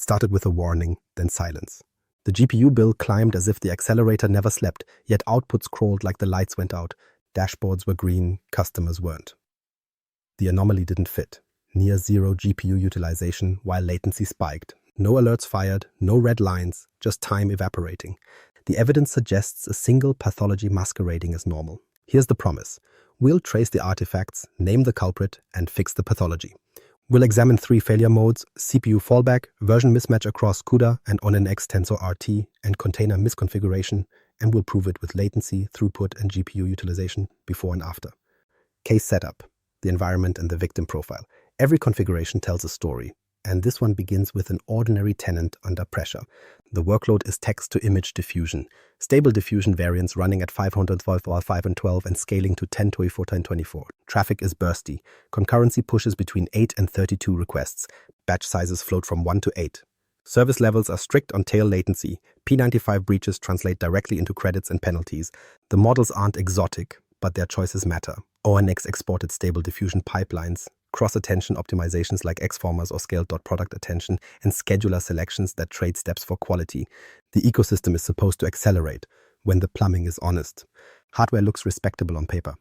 It started with a warning, then silence. The GPU bill climbed as if the accelerator never slept, yet outputs crawled like the lights went out. Dashboards were green, customers weren't. The anomaly didn't fit. Near zero GPU utilization while latency spiked. No alerts fired, no red lines, just time evaporating. The evidence suggests a single pathology masquerading as normal. Here's the promise. We'll trace the artifacts, name the culprit, and fix the pathology. We'll examine 3 failure modes: CPU fallback, version mismatch across CUDA and ONNX TensorRT, and container misconfiguration, and we'll prove it with latency, throughput, and GPU utilization before and after. Case setup, the environment and the victim profile. Every configuration tells a story, and this one begins with an ordinary tenant under pressure. The workload is text-to-image diffusion. Stable diffusion variants running at 512 or 512 and scaling to 1024 1024. Traffic is bursty. Concurrency pushes between 8 and 32 requests. Batch sizes float from 1 to 8. Service levels are strict on tail latency. P95 breaches translate directly into credits and penalties. The models aren't exotic, but their choices matter. ONNX exported stable diffusion pipelines, cross-attention optimizations like XFormers or scaled.product attention, and scheduler selections that trade steps for quality. The ecosystem is supposed to accelerate when the plumbing is honest. Hardware looks respectable on paper.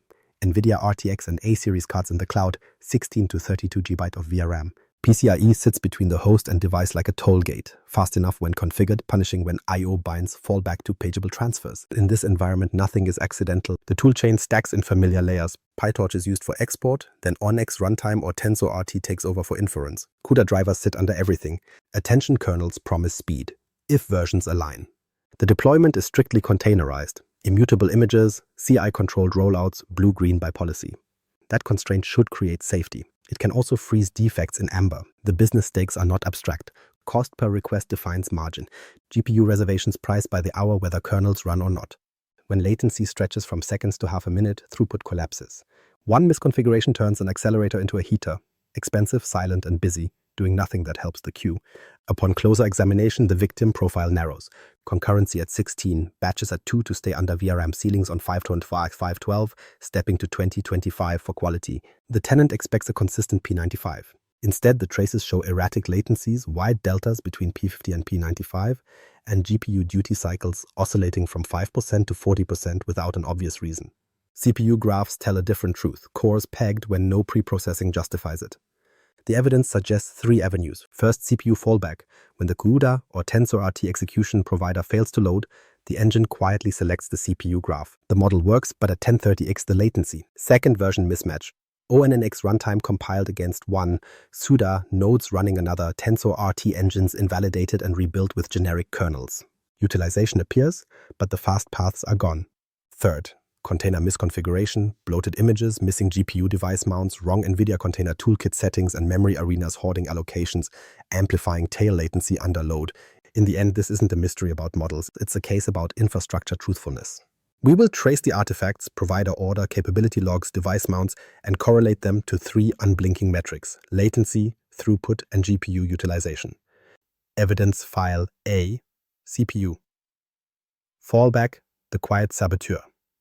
NVIDIA RTX and A-series cards in the cloud, 16 to 32 GB of VRAM. PCIe sits between the host and device like a toll gate, fast enough when configured, punishing when I/O binds fall back to pageable transfers. In this environment, nothing is accidental. The toolchain stacks in familiar layers. PyTorch is used for export, then ONNX Runtime or TensorRT takes over for inference. CUDA drivers sit under everything. Attention kernels promise speed, if versions align. The deployment is strictly containerized. Immutable images, CI-controlled rollouts, blue-green by policy. That constraint should create safety. It can also freeze defects in Amber. The business stakes are not abstract. Cost per request defines margin. GPU reservations priced by the hour whether kernels run or not. When latency stretches from seconds to half a minute, throughput collapses. One misconfiguration turns an accelerator into a heater. Expensive, silent, and busy, doing nothing that helps the queue. Upon closer examination, the victim profile narrows. Concurrency at 16, batches at 2 to stay under VRAM ceilings on 525, 512, stepping to 2025 for quality. The tenant expects a consistent P95. Instead, the traces show erratic latencies, wide deltas between P50 and P95, and GPU duty cycles oscillating from 5% to 40% without an obvious reason. CPU graphs tell a different truth, cores pegged when no pre-processing justifies it. The evidence suggests 3 avenues. First, CPU fallback. When the CUDA or TensorRT execution provider fails to load, the engine quietly selects the CPU graph. The model works, but at 1030x the latency. Second, version mismatch. ONNX runtime compiled against one, CUDA nodes running another, TensorRT engines invalidated and rebuilt with generic kernels. Utilization appears, but the fast paths are gone. Third, container misconfiguration, bloated images, missing GPU device mounts, wrong NVIDIA container toolkit settings, and memory arenas hoarding allocations, amplifying tail latency under load. In the end, this isn't a mystery about models, it's a case about infrastructure truthfulness. We will trace the artifacts, provider order, capability logs, device mounts, and correlate them to 3 unblinking metrics: latency, throughput, and GPU utilization. Evidence file A, CPU. Fallback, the quiet saboteur.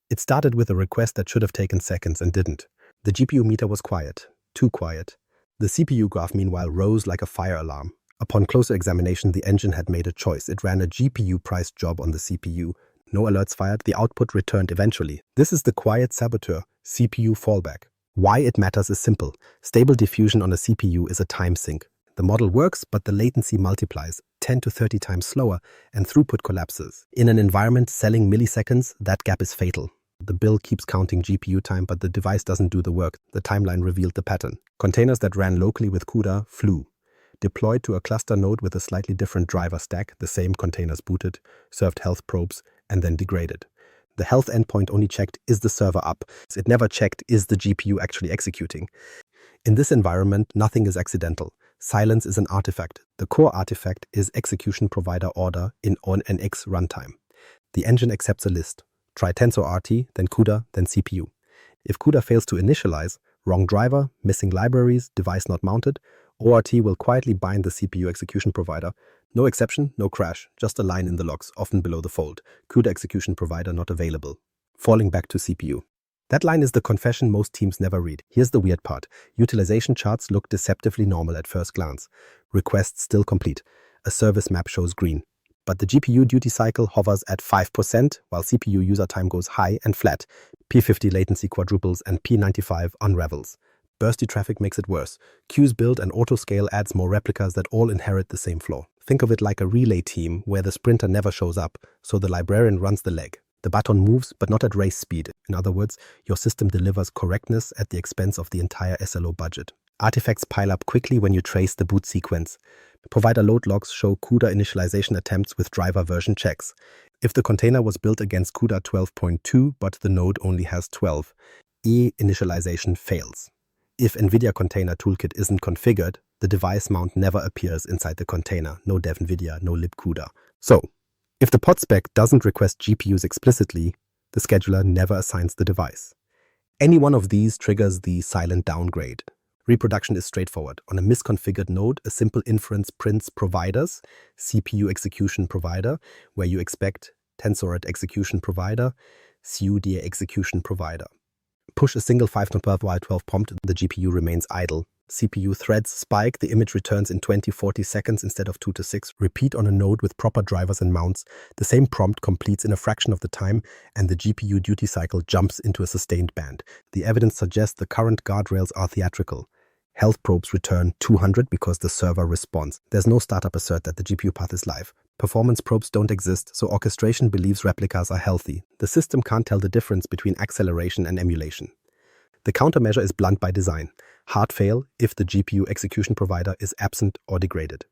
It started with a request that should have taken seconds and didn't. The GPU meter was quiet, too quiet. The CPU graph, meanwhile, rose like a fire alarm. Upon closer examination, the engine had made a choice. It ran a GPU-priced job on the CPU. No alerts fired, the output returned eventually. This is the quiet saboteur, CPU fallback. Why it matters is simple. Stable diffusion on a CPU is a time sink. The model works, but the latency multiplies, 10 to 30 times slower, and throughput collapses. In an environment selling milliseconds, that gap is fatal. The bill keeps counting GPU time, but the device doesn't do the work. The timeline revealed the pattern. Containers that ran locally with CUDA flew. Deployed to a cluster node with a slightly different driver stack, the same containers booted, served health probes, and then degraded. The health endpoint only checked, is the server up? It never checked, is the GPU actually executing? In this environment, nothing is accidental. Silence is an artifact. The core artifact is execution provider order in ONNX runtime. The engine accepts a list. Try TensorRT, then CUDA, then CPU. If CUDA fails to initialize, wrong driver, missing libraries, device not mounted, ORT will quietly bind the CPU execution provider. No exception, no crash, just a line in the logs, often below the fold. CUDA execution provider not available. Falling back to CPU. That line is the confession most teams never read. Here's the weird part. Utilization charts look deceptively normal at first glance. Requests still complete. a service map shows green. But the GPU duty cycle hovers at 5%, while CPU user time goes high and flat. P50 latency quadruples and P95 unravels. Bursty traffic makes it worse. Queues build and autoscale adds more replicas that all inherit the same flaw. Think of it like a relay team where the sprinter never shows up, so the librarian runs the leg. The baton moves, but not at race speed. In other words, your system delivers correctness at the expense of the entire SLO budget. Artifacts pile up quickly when you trace the boot sequence. Provider load logs show CUDA initialization attempts with driver version checks. If the container was built against CUDA 12.2, but the node only has 12, initialization fails. If NVIDIA container toolkit isn't configured, the device mount never appears inside the container. No dev NVIDIA, no lib CUDA. So, if the pod spec doesn't request GPUs explicitly, the scheduler never assigns the device. Any one of these triggers the silent downgrade. Reproduction is straightforward. On a misconfigured node, a simple inference prints providers, CPU execution provider, where you expect TensorRT execution provider, CUDA execution provider. Push a single 512y12 prompt, the GPU remains idle. CPU threads spike, the image returns in 20-40 seconds instead of 2 to 6. Repeat on a node with proper drivers and mounts. The same prompt completes in a fraction of the time, and the GPU duty cycle jumps into a sustained band. The evidence suggests the current guardrails are theatrical. Health probes return 200 because the server responds. There's no startup assert that the GPU path is live. Performance probes don't exist, so orchestration believes replicas are healthy. The system can't tell the difference between acceleration and emulation. The countermeasure is blunt by design. Hard fail if the GPU execution provider is absent or degraded.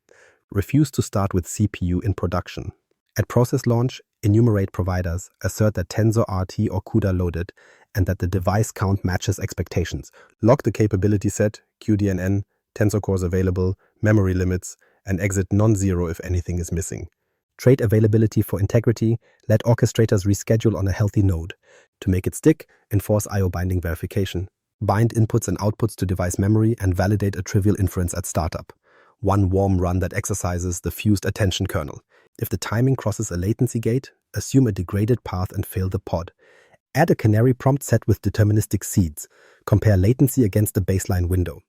Refuse to start with CPU in production. At process launch, enumerate providers, assert that TensorRT or CUDA loaded, and that the device count matches expectations. Log the capability set, QDNN, tensor cores available, memory limits, and exit non-zero if anything is missing. Trade availability for integrity, let orchestrators reschedule on a healthy node. To make it stick, enforce I/O binding verification. Bind inputs and outputs to device memory and validate a trivial inference at startup. One warm run that exercises the fused attention kernel. If the timing crosses a latency gate, assume a degraded path and fail the pod. Add a canary prompt set with deterministic seeds. Compare latency against the baseline window.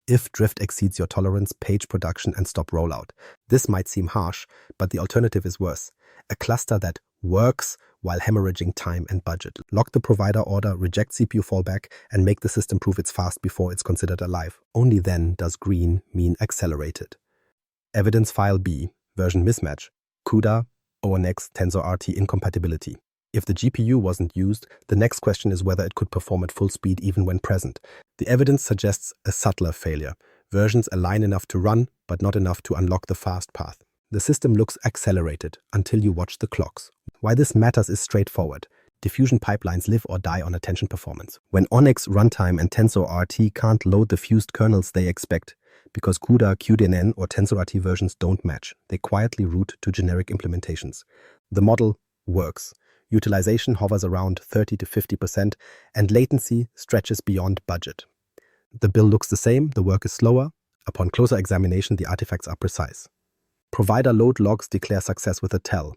If drift exceeds your tolerance, page production and stop rollout. This might seem harsh, but the alternative is worse. A cluster that works while hemorrhaging time and budget. Lock the provider order, reject CPU fallback, and make the system prove it's fast before it's considered alive. Only then does green mean accelerated. Evidence file B, version mismatch, CUDA, ONNX TensorRT incompatibility. If the GPU wasn't used, the next question is whether it could perform at full speed even when present. The evidence suggests a subtler failure. Versions align enough to run, but not enough to unlock the fast path. The system looks accelerated until you watch the clocks. Why this matters is straightforward. Diffusion pipelines live or die on attention performance. When ONNX Runtime and TensorRT can't load the fused kernels they expect, because CUDA, QDNN, or TensorRT versions don't match, they quietly route to generic implementations. The model works. Utilization hovers around 30 to 50%, and latency stretches beyond budget. The bill looks the same, the work is slower. Upon closer examination, the artifacts are precise. Provider load logs declare success with a tell,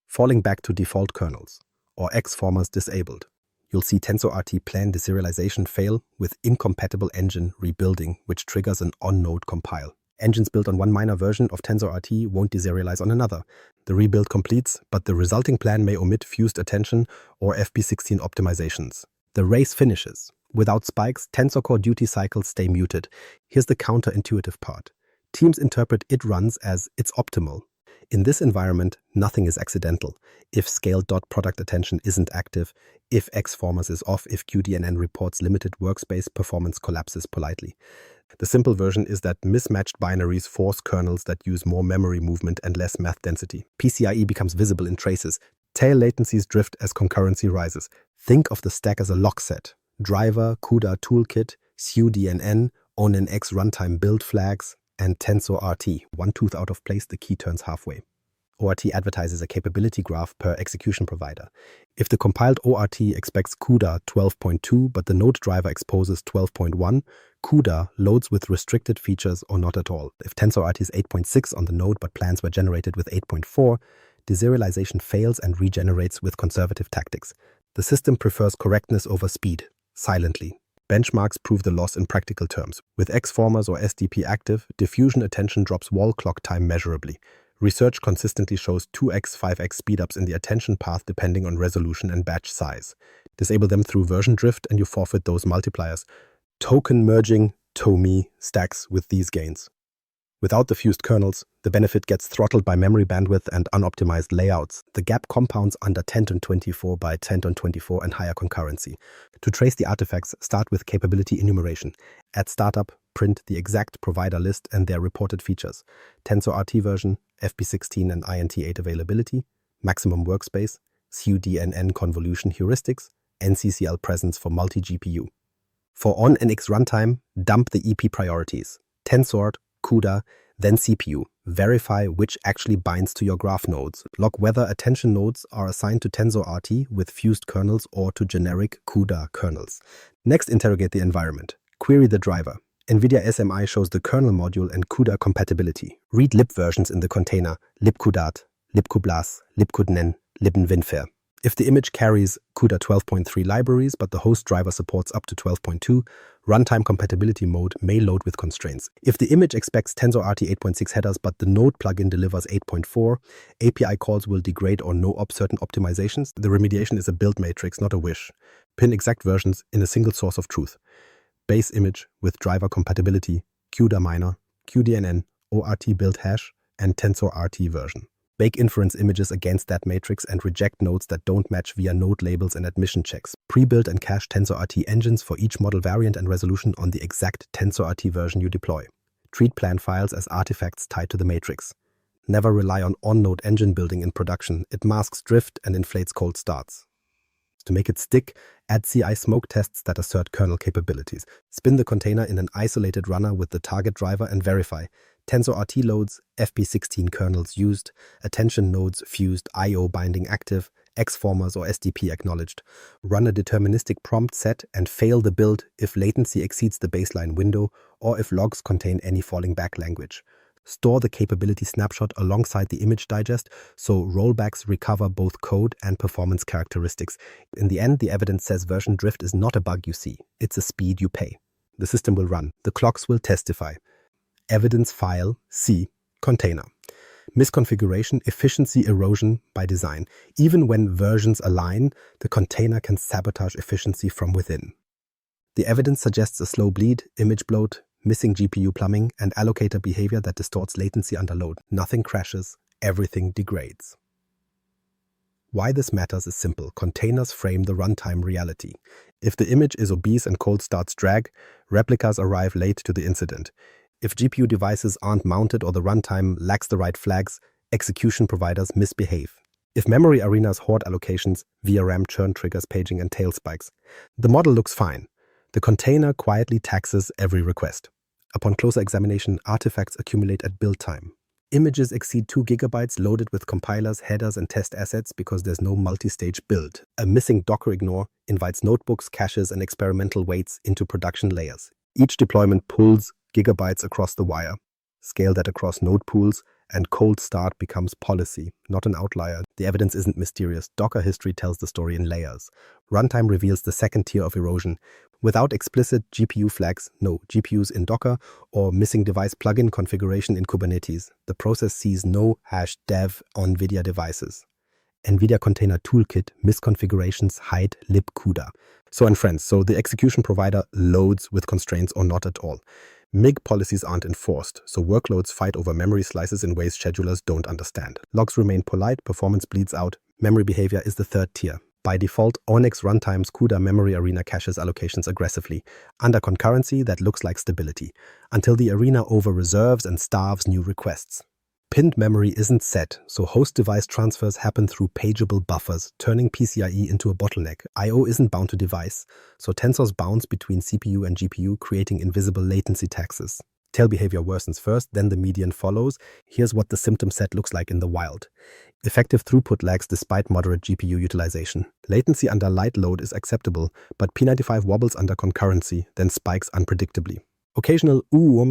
falling back to default kernels, or X-formers disabled. You'll see TensorRT plan deserialization fail with incompatible engine rebuilding, which triggers an on-node compile. Engines built on one minor version of TensorRT won't deserialize on another. The rebuild completes, but the resulting plan may omit fused attention or FP16 optimizations. The race finishes. Without spikes, tensor core duty cycles stay muted. Here's the counterintuitive part. Teams interpret it runs as it's optimal. In this environment, nothing is accidental. If scale.product attention isn't active, if X-formers is off, if QDNN reports limited workspace, performance collapses politely. The simple version is that mismatched binaries force kernels that use more memory movement and less math density. PCIe becomes visible in traces. Tail latencies drift as concurrency rises. Think of the stack as a lock set. Driver, CUDA toolkit, CUDNN, ONNX runtime build flags, and TensorRT. One tooth out of place, the key turns halfway. ORT advertises a capability graph per execution provider. If the compiled ORT expects CUDA 12.2 but the node driver exposes 12.1, CUDA loads with restricted features or not at all. If TensorRT is 8.6 on the node but plans were generated with 8.4, deserialization fails and regenerates with conservative tactics. The system prefers correctness over speed, silently. Benchmarks prove the loss in practical terms. With X-formers or SDP active, diffusion attention drops wall clock time measurably. Research consistently shows 2x, 5x speedups in the attention path depending on resolution and batch size. Disable them through version drift and you forfeit those multipliers. Token merging, TOMI, stacks with these gains. Without the fused kernels, the benefit gets throttled by memory bandwidth and unoptimized layouts. The gap compounds under 10^24 by 10^24 and higher concurrency. To trace the artifacts, start with capability enumeration. At startup, print the exact provider list and their reported features. TensorRT version, FP16 and INT8 availability, maximum workspace, CUDA convolution heuristics, NCCL presence for multi-GPU. For ONNX Runtime, dump the EP priorities. Tensort, CUDA, then CPU. Verify which actually binds to your graph nodes. Log whether attention nodes are assigned to TensorRT with fused kernels or to generic CUDA kernels. Next, interrogate the environment. Query the driver. NVIDIA SMI shows the kernel module and CUDA compatibility. Read lib versions in the container, libcudat, libcublas, libcudnen, libnwinfer. If the image carries CUDA 12.3 libraries, but the host driver supports up to 12.2, runtime compatibility mode may load with constraints. If the image expects TensorRT 8.6 headers, but the node plugin delivers 8.4, API calls will degrade or no-op certain optimizations. The remediation is a build matrix, not a wish. Pin exact versions in a single source of truth. Base image with driver compatibility, CUDA minor, QDNN, ORT build hash, and TensorRT version. Bake inference images against that matrix and reject nodes that don't match via node labels and admission checks. Pre-build and cache TensorRT engines for each model variant and resolution on the exact TensorRT version you deploy. Treat plan files as artifacts tied to the matrix. Never rely on on-node engine building in production. It masks drift and inflates cold starts. To make it stick, add CI smoke tests that assert kernel capabilities. Spin the container in an isolated runner with the target driver and verify. TensorRT loads, FP16 kernels used, attention nodes fused, I/O binding active, X-formers or SDP acknowledged. Run a deterministic prompt set and fail the build if latency exceeds the baseline window or if logs contain any falling back language. Store the capability snapshot alongside the image digest so rollbacks recover both code and performance characteristics. In the end, the evidence says version drift is not a bug you see, it's a speed you pay. The system will run, the clocks will testify. Evidence file, C, container. Misconfiguration, efficiency erosion by design. Even when versions align, the container can sabotage efficiency from within. The evidence suggests a slow bleed, image bloat, missing GPU plumbing, and allocator behavior that distorts latency under load. Nothing crashes, everything degrades. Why this matters is simple. Containers frame the runtime reality. If the image is obese and cold starts drag, replicas arrive late to the incident. If GPU devices aren't mounted or the runtime lacks the right flags, execution providers misbehave. If memory arenas hoard allocations, VRAM churn triggers paging and tail spikes. The model looks fine. The container quietly taxes every request. Upon closer examination, artifacts accumulate at build time. Images exceed 2 GB loaded with compilers, headers, and test assets because there's no multi-stage build. A missing Docker ignore invites notebooks, caches, and experimental weights into production layers. Each deployment pulls gigabytes across the wire. Scale that across node pools, and cold start becomes policy, not an outlier. The evidence isn't mysterious. Docker history tells the story in layers. Runtime reveals the second tier of erosion. Without explicit GPU flags, no GPUs in Docker, or missing device plugin configuration in Kubernetes, the process sees no #dev on NVIDIA devices. NVIDIA Container Toolkit, misconfigurations, hide libcuda. So the execution provider loads with constraints or not at all. MIG policies aren't enforced, so workloads fight over memory slices in ways schedulers don't understand. Logs remain polite, performance bleeds out, memory behavior is the third tier. By default, ONNX Runtime's CUDA memory arena caches allocations aggressively. Under concurrency, that looks like stability, until the arena over-reserves and starves new requests. Pinned memory isn't set, so host device transfers happen through pageable buffers, turning PCIe into a bottleneck. I/O isn't bound to device, so tensors bounce between CPU and GPU, creating invisible latency taxes. Tail behavior worsens first, then the median follows. Here's what the symptom set looks like in the wild. Effective throughput lags despite moderate GPU utilization. Latency under light load is acceptable, but P95 wobbles under concurrency, then spikes unpredictably. Occasional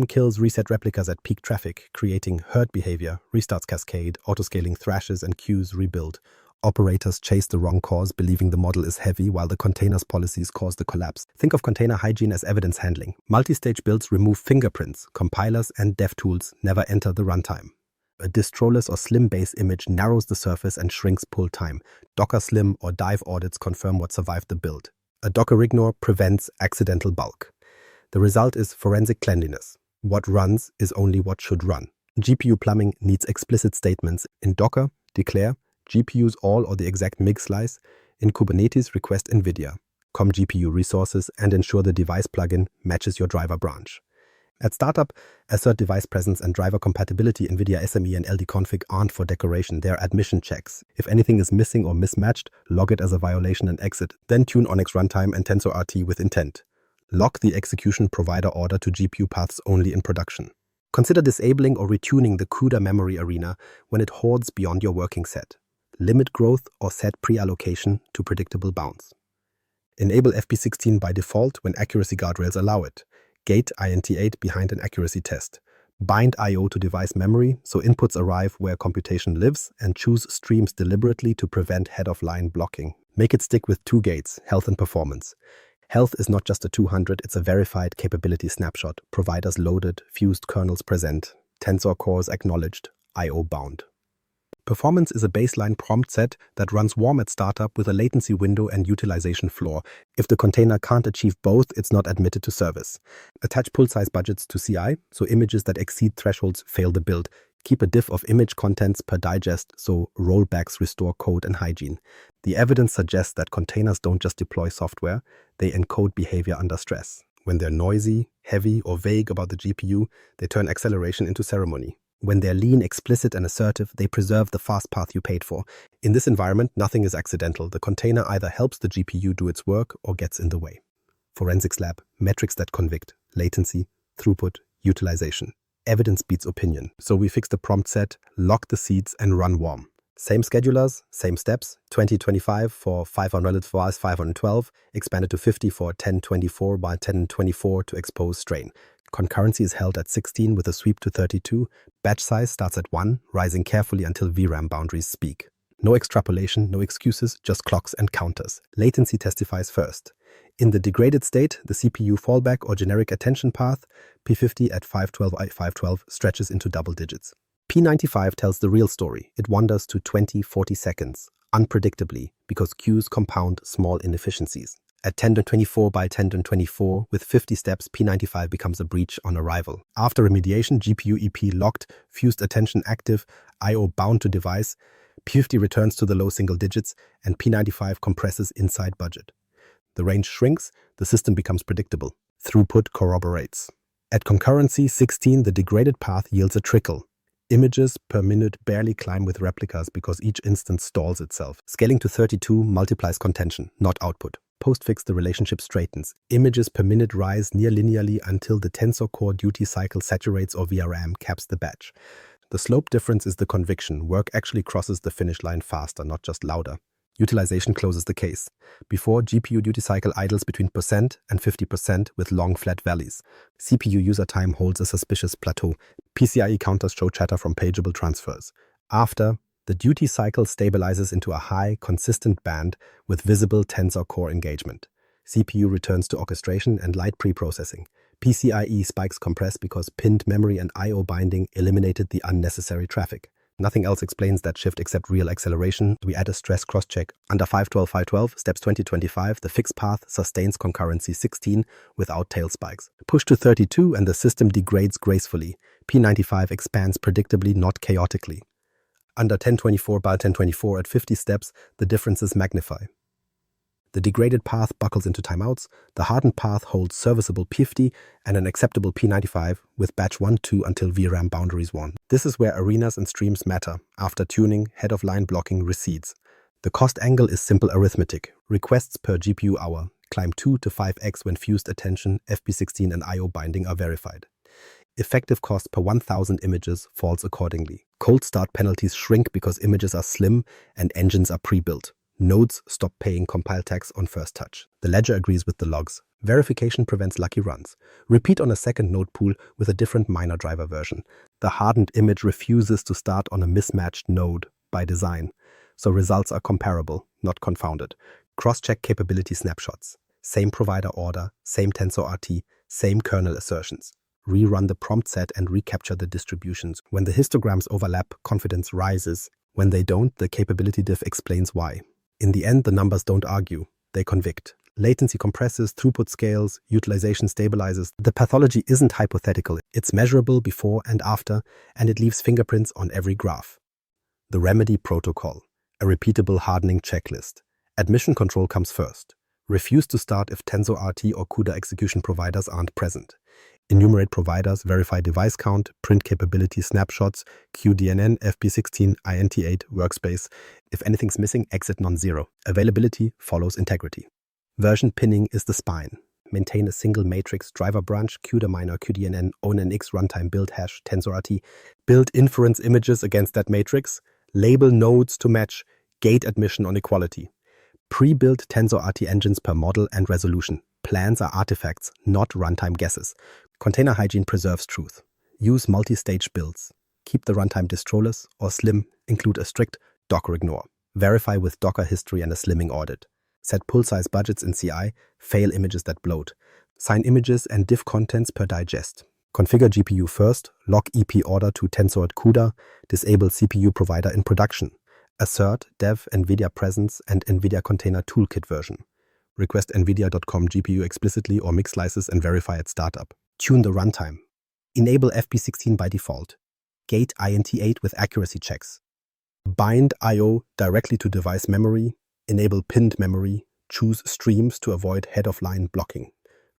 kills reset replicas at peak traffic, creating herd behavior, restarts cascade, autoscaling thrashes and queues rebuild. Operators chase the wrong cause, believing the model is heavy, while the container's policies cause the collapse. Think of container hygiene as evidence handling. Multi-stage builds remove fingerprints. Compilers and dev tools never enter the runtime. A distroless or slim base image narrows the surface and shrinks pull time. Docker slim or dive audits confirm what survived the build. A Docker ignore prevents accidental bulk. The result is forensic cleanliness. What runs is only what should run. GPU plumbing needs explicit statements. In Docker, declare GPUs all or the exact MIG slice. In Kubernetes, request NVIDIA, GPU resources, and ensure the device plugin matches your driver branch. At startup, assert device presence and driver compatibility. NVIDIA SME and LD-config aren't for decoration, they are admission checks. If anything is missing or mismatched, log it as a violation and exit. Then tune ONNX Runtime and TensorRT with intent. Lock the execution provider order to GPU paths only in production. Consider disabling or retuning the CUDA memory arena when it hoards beyond your working set. Limit growth or set pre-allocation to predictable bounds. Enable FP16 by default when accuracy guardrails allow it. Gate INT8 behind an accuracy test. Bind I/O to device memory so inputs arrive where computation lives, and choose streams deliberately to prevent head-of-line blocking. Make it stick with 2 gates, health and performance. Health is not just a 200, it's a verified capability snapshot. Providers loaded, fused kernels present, tensor cores acknowledged, I/O bound. Performance is a baseline prompt set that runs warm at startup with a latency window and utilization floor. If the container can't achieve both, it's not admitted to service. Attach pull size budgets to CI, so images that exceed thresholds fail the build. Keep a diff of image contents per digest, so rollbacks restore code and hygiene. The evidence suggests that containers don't just deploy software, they encode behavior under stress. When they're noisy, heavy, or vague about the GPU, they turn acceleration into ceremony. When they're lean, explicit, and assertive, they preserve the fast path you paid for. In this environment, nothing is accidental. The container either helps the GPU do its work or gets in the way. Forensics lab, metrics that convict, latency, throughput, utilization. Evidence beats opinion. So we fix the prompt set, lock the seeds, and run warm. Same schedulers, same steps, 2025 for 500 for 512, expanded to 50 for 1024 by 1024 to expose strain. Concurrency is held at 16 with a sweep to 32. Batch size starts at 1, rising carefully until VRAM boundaries speak. No extrapolation, no excuses, just clocks and counters. Latency testifies first. In the degraded state, the CPU fallback or generic attention path, P50 at 512 stretches into double digits. P95 tells the real story. It wanders to 20-40 seconds, unpredictably, because queues compound small inefficiencies. At 10-24 by 10-24, with 50 steps, P95 becomes a breach on arrival. After remediation, GPU EP locked, fused attention active, I/O bound to device, P50 returns to the low single digits, and P95 compresses inside budget. The range shrinks, the system becomes predictable. Throughput corroborates. At concurrency 16, the degraded path yields a trickle. Images per minute barely climb with replicas because each instance stalls itself. Scaling to 32 multiplies contention, not output. Postfix, the relationship straightens. Images per minute rise near linearly until the tensor core duty cycle saturates or VRAM caps the batch. The slope difference is the conviction. Work actually crosses the finish line faster, not just louder. Utilization closes the case. Before, GPU duty cycle idles between % and 50% with long flat valleys. CPU user time holds a suspicious plateau. PCIe counters show chatter from pageable transfers. After, the duty cycle stabilizes into a high, consistent band with visible tensor core engagement. CPU returns to orchestration and light preprocessing. PCIe spikes compress because pinned memory and I/O binding eliminated the unnecessary traffic. Nothing else explains that shift except real acceleration. We add a stress cross-check. Under 512, steps 2025, the fixed path sustains concurrency 16 without tail spikes. Push to 32 and the system degrades gracefully. P95 expands predictably, not chaotically. Under 1024 by 1024 at 50 steps, the differences magnify. The degraded path buckles into timeouts, the hardened path holds serviceable P50 and an acceptable P95 with batch 1-2 until VRAM boundaries 1. This is where arenas and streams matter. After tuning, head-of-line blocking recedes. The cost angle is simple arithmetic. Requests per GPU hour climb 2 to 5x when fused attention, FP16 and I/O binding are verified. Effective cost per 1,000 images falls accordingly. Cold start penalties shrink because images are slim and engines are pre-built. Nodes stop paying compile tax on first touch. The ledger agrees with the logs. Verification prevents lucky runs. Repeat on a second node pool with a different minor driver version. The hardened image refuses to start on a mismatched node by design. so results are comparable, not confounded. Cross-check capability snapshots. Same provider order, same TensorRT, same kernel assertions. Rerun the prompt set and recapture the distributions. When the histograms overlap, confidence rises. When they don't, the capability diff explains why. In the end, the numbers don't argue, they convict. Latency compresses, throughput scales, utilization stabilizes. The pathology isn't hypothetical, it's measurable before and after, and it leaves fingerprints on every graph. The remedy protocol, a repeatable hardening checklist. Admission control comes first. Refuse to start if TensorRT or CUDA execution providers aren't present. Enumerate providers, verify device count, print capability snapshots, QDNN, FP16, INT8, workspace. If anything's missing, exit non-zero. Availability follows integrity. Version pinning is the spine. Maintain a single matrix, driver branch, CUDA minor, QDNN, ONNX Runtime build hash, TensorRT. Build inference images against that matrix. Label nodes to match. Gate admission on equality. Pre-built TensorRT engines per model and resolution. Plans are artifacts, not runtime guesses. Container hygiene preserves truth. Use multi-stage builds. Keep the runtime distroless or slim. Include a strict Docker ignore. Verify with Docker history and a slimming audit. Set pull size budgets in CI. Fail images that bloat. Sign images and diff contents per digest. Configure GPU first. Lock EP order to TensorRT CUDA. Disable CPU provider in production. Assert dev NVIDIA presence and NVIDIA container toolkit version. Request NVIDIA.com GPU explicitly or mix slices and verify at startup. Tune the runtime. Enable FP16 by default. Gate INT8 with accuracy checks. Bind I/O directly to device memory. Enable pinned memory. Choose streams to avoid head-of-line blocking.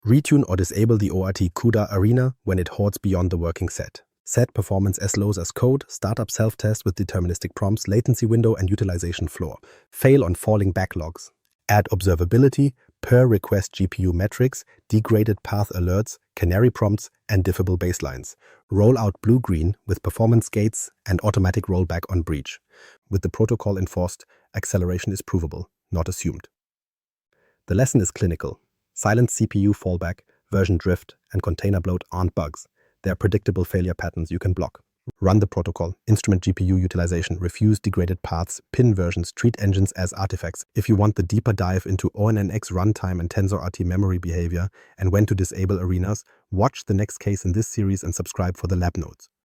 Retune or disable the ORT CUDA arena when it hoards beyond the working set. Set performance as low as code, startup self-test with deterministic prompts, latency window and utilization floor. Fail on falling backlogs. Add observability, per request GPU metrics, degraded path alerts, canary prompts, and diffable baselines. Roll out blue-green with performance gates and automatic rollback on breach. With the protocol enforced, acceleration is provable, not assumed. The lesson is clinical. Silent CPU fallback, version drift, and container bloat aren't bugs. They are predictable failure patterns you can block. Run the protocol, instrument GPU utilization, refuse degraded paths, pin versions, treat engines as artifacts. If you want the deeper dive into ONNX Runtime and TensorRT memory behavior and when to disable arenas, watch the next case in this series and subscribe for the lab notes.